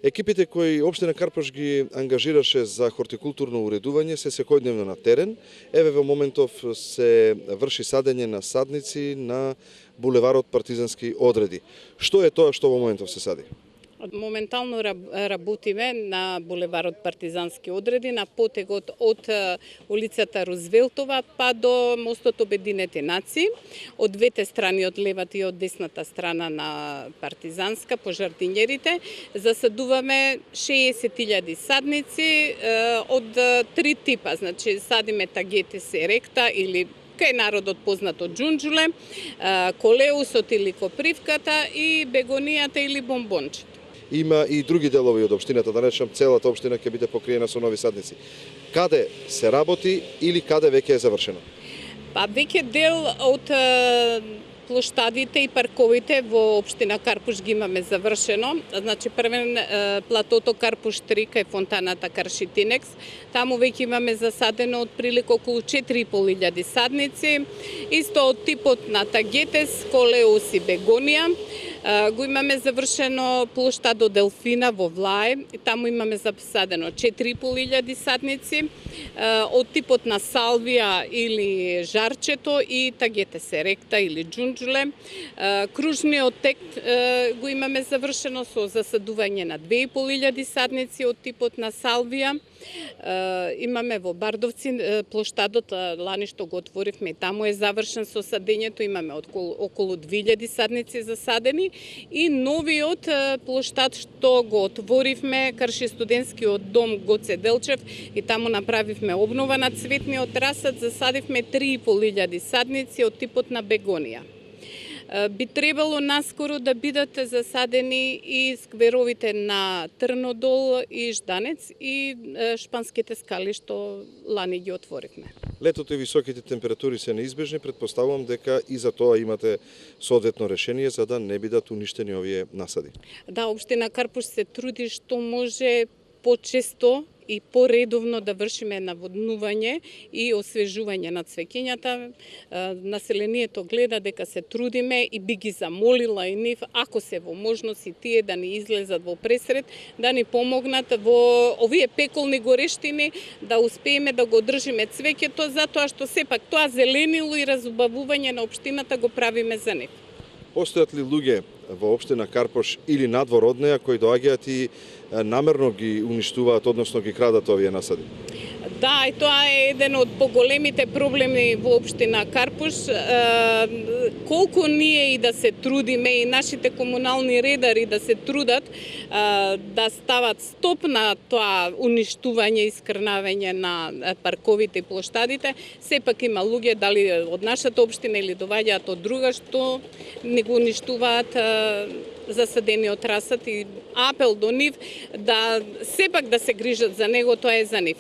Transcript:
Екипите кои општина Карпош ги ангажираше за хортикултурно уредување се секојдневно на терен. Еве во моментов се врши садење на садници на булеварот Партизански одреди. Што е тоа што во моментов се сади? Моментално работиме на булеварот Партизански одреди, на потегот од улицата Рузвелтова па до мостот Обединети нации, од двете страни, од левата и од десната страна на Партизанска, по жардинјерите. Засадуваме 60.000 садници од три типа, значи садиме Тагетис еректа или кај народот познато джунджуле, колеусот или копривката и бегонијата или бомбончето. Има и други делови од општината, да речем целата општина ќе биде покриена со нови садници. Каде се работи или каде веќе е завршено? Па веќе дел од плоштадите и парковите во општина Карпуш ги имаме завршено. Значи првен платото Карпуш 3 кај фонтаната Каршитинекс. Таму веќе имаме засадено отприлика околу 4.500 садници. Исто од типот на Тагетес, колеус и бегонија. Го имаме завршено плоштадот Делфина во Влај, таму имаме засадено 4.500 садници, од типот на салвија или жарчето и Тагетес еректа или джунджуле. Кружниот тек го имаме завршено со засадување на 2.500 садници од типот на салвија. Имаме во Бардовци плоштадот, лани што го отворивме, таму е завршен со садењето, имаме околу 2000 садници засадени и новиот плоштад што го отворивме Карши студентскиот дом Гоце Делчев и таму направивме обнова на цветниот расад, засадивме 3.500 садници од типот на бегонија. Би требало наскоро да бидат засадени и скверовите на Трнодол и Жданец и шпанските скали што лани ги отворивме. Летото и високите температури се неизбежни, претпоставувам дека и за тоа имате соодветно решение за да не бидат уништени овие насади. Да, општина Карпуш се труди што може почесто и поредовно да вршиме наводнување и освежување на цвеќињата. Населението гледа дека се трудиме и би ги замолила и нив, ако се во можност и тие да ни излезат во пресред, да ни помогнат во овие пеколни горештини, да успееме да го одржиме цвеќето, затоа што сепак тоа зеленило и разубавување на општината го правиме за нив. Постојат ли луѓе во општина Карпош или надвор од неа кои доаѓаат и намерно ги уништуваат, односно ги крадат овие насади? Да, и тоа е еден од поголемите проблеми во општина Карпуш. Колку ние и да се трудиме и нашите комунални редари да се трудат да стават стоп на тоа уништување и скрнавање на парковите и плоштадите, сепак има луѓе, дали од нашата општина или доаѓаат од друга, што не го уништуваат засадениот расад и апел до нив да сепак да се грижат за него, тоа е за нив.